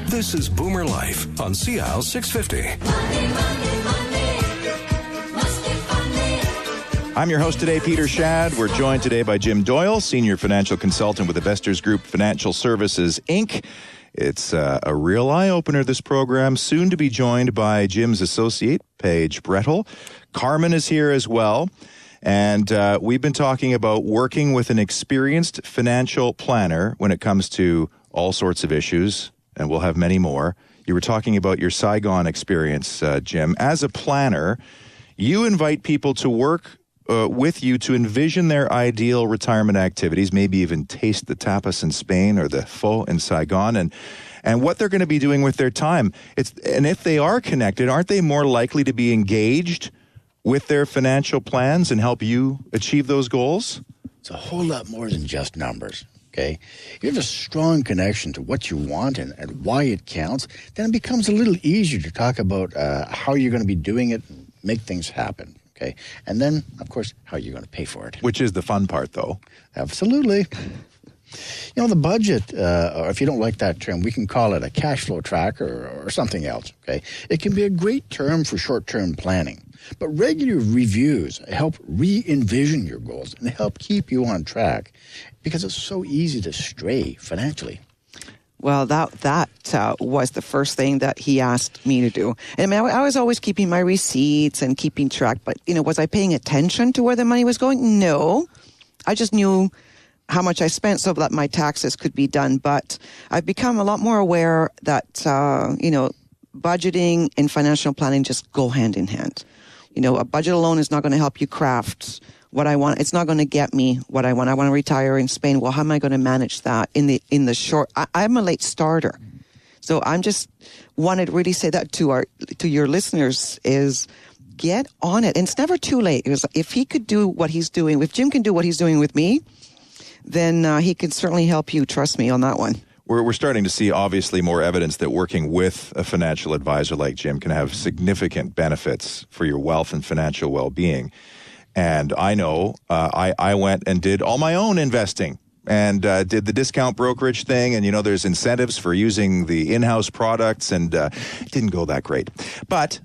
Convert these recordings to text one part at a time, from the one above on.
This is Boomer Life on CL 650. I'm your host today, Peter Shad. We're joined today by Jim Doyle, Senior Financial Consultant with Investors Group Financial Services, Inc. It's a real eye-opener, this program. Soon to be joined by Jim's associate, Paige Brettel. Carmen is here as well. And we've been talking about working with an experienced financial planner when it comes to all sorts of issues, and we'll have many more. You were talking about your Saigon experience, Jim. As a planner, you invite people to work with you to envision their ideal retirement activities, maybe even taste the tapas in Spain or the pho in Saigon, and what they're going to be doing with their time. And if they are connected, aren't they more likely to be engaged with their financial plans and help you achieve those goals? It's a whole lot more than just numbers, okay? If you have a strong connection to what you want and why it counts, then it becomes a little easier to talk about how you're going to be doing it and make things happen. Okay. And then, of course, how you're going to pay for it. Which is the fun part, though. Absolutely. You know, the budget, or if you don't like that term, we can call it a cash flow tracker or something else, okay? It can be a great term for short-term planning. But regular reviews help re-envision your goals and help keep you on track because it's so easy to stray financially. Well, that was the first thing that he asked me to do. And I was always keeping my receipts and keeping track. But, was I paying attention to where the money was going? No. I just knew how much I spent so that my taxes could be done. But I've become a lot more aware that, budgeting and financial planning just go hand in hand. A budget alone is not going to help you craft what I want. It's not going to get me what I want. I want to retire in Spain. Well, how am I going to manage that in the short? I'm a late starter. So I'm just wanted to really say that to your listeners is get on it. And it's never too late. Because if he could do what he's doing, if Jim can do what he's doing with me, then he can certainly help you. Trust me on that one. We're starting to see, obviously, more evidence that working with a financial advisor like Jim can have significant benefits for your wealth and financial well-being. And I know I went and did all my own investing and did the discount brokerage thing. And, there's incentives for using the in-house products, and it didn't go that great. But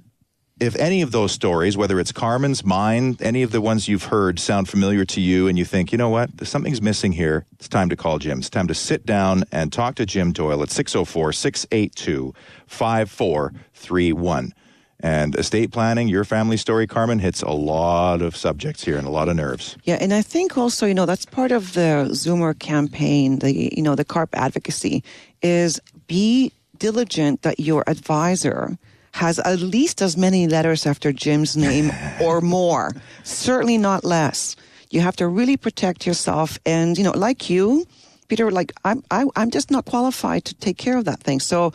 if any of those stories, whether it's Carmen's, mine, any of the ones you've heard sound familiar to you and you think, you know what, something's missing here, it's time to call Jim. It's time to sit down and talk to Jim Doyle at 604-682-5431. And estate planning, your family story, Carmen, hits a lot of subjects here and a lot of nerves. Yeah, and I think also, that's part of the Zoomer campaign, the CARP advocacy, is be diligent that your advisor has at least as many letters after Jim's name or more. Certainly not less. You have to really protect yourself. And, like you, Peter, I'm just not qualified to take care of that thing. So,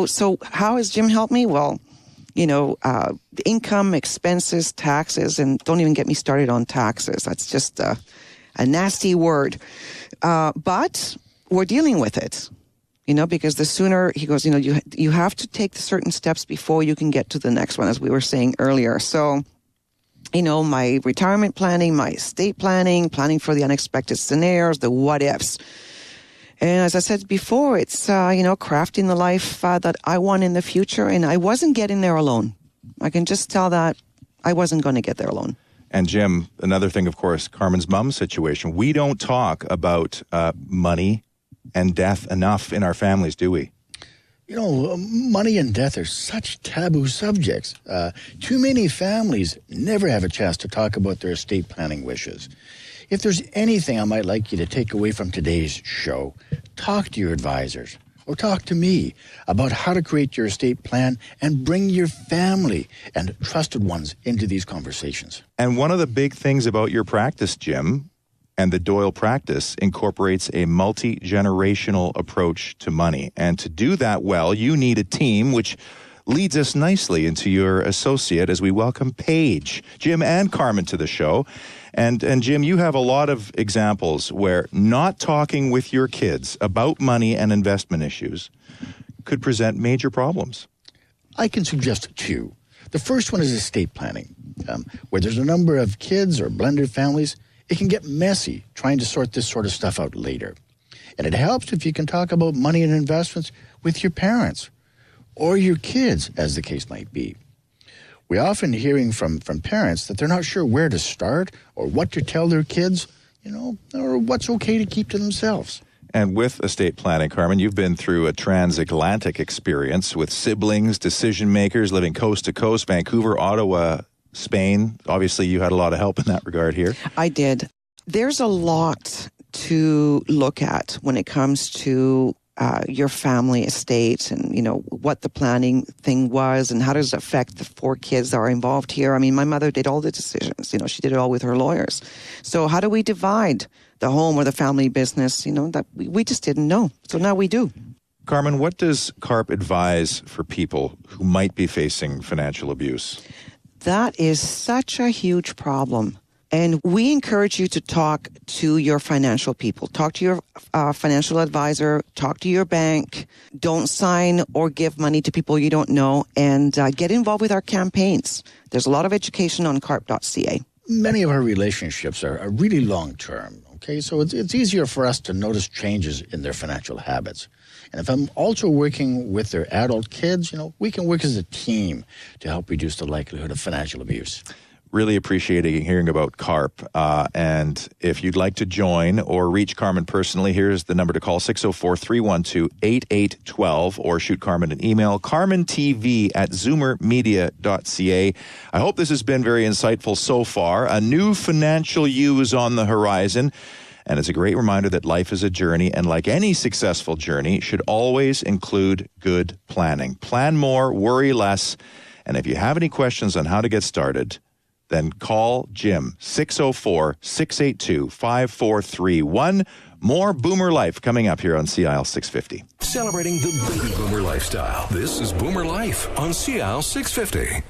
so how has Jim helped me? Well, the income, expenses, taxes, and don't even get me started on taxes. That's just a nasty word. But we're dealing with it, because the sooner he goes, you have to take certain steps before you can get to the next one, as we were saying earlier. So, my retirement planning, my estate planning for the unexpected scenarios, the what ifs. And as I said before, it's, crafting the life that I want in the future. And I wasn't getting there alone. I can just tell that I wasn't going to get there alone. And Jim, another thing, of course, Carmen's mom's situation. We don't talk about money and death enough in our families, do we? Money and death are such taboo subjects. Too many families never have a chance to talk about their estate planning wishes. If there's anything I might like you to take away from today's show, talk to your advisors or talk to me about how to create your estate plan and bring your family and trusted ones into these conversations. And one of the big things about your practice, Jim, and the Doyle practice incorporates a multi-generational approach to money. And to do that well, you need a team, which leads us nicely into your associate as we welcome Paige, Jim, and Carmen to the show. And Jim, you have a lot of examples where not talking with your kids about money and investment issues could present major problems. I can suggest two. The first one is estate planning. Where there's a number of kids or blended families, it can get messy trying to sort this sort of stuff out later. And it helps if you can talk about money and investments with your parents or your kids, as the case might be. We often hearing from parents that they're not sure where to start or what to tell their kids, or what's okay to keep to themselves. And with estate planning, Carmen, you've been through a transatlantic experience with siblings, decision makers, living coast to coast, Vancouver, Ottawa, Spain. Obviously, you had a lot of help in that regard here. I did. There's a lot to look at when it comes to your family estate and, what the planning thing was and how does it affect the 4 kids that are involved here. I mean, my mother did all the decisions. She did it all with her lawyers. So how do we divide the home or the family business? That we just didn't know. So now we do. Carmen, what does CARP advise for people who might be facing financial abuse? That is such a huge problem. And we encourage you to talk to your financial people. Talk to your financial advisor. Talk to your bank. Don't sign or give money to people you don't know. And get involved with our campaigns. There's a lot of education on carp.ca. Many of our relationships are really long-term, okay? So it's easier for us to notice changes in their financial habits. And if I'm also working with their adult kids, we can work as a team to help reduce the likelihood of financial abuse. Really appreciating hearing about CARP. And if you'd like to join or reach Carmen personally, here's the number to call, 604-312-8812, or shoot Carmen an email, carmentv@zoomermedia.ca. I hope this has been very insightful so far. A new financial you is on the horizon. And it's a great reminder that life is a journey, and like any successful journey, should always include good planning. Plan more, worry less. And if you have any questions on how to get started, then call Jim, 604-682-5431. More Boomer Life coming up here on CIL 650. Celebrating the baby boomer lifestyle. This is Boomer Life on CIL 650.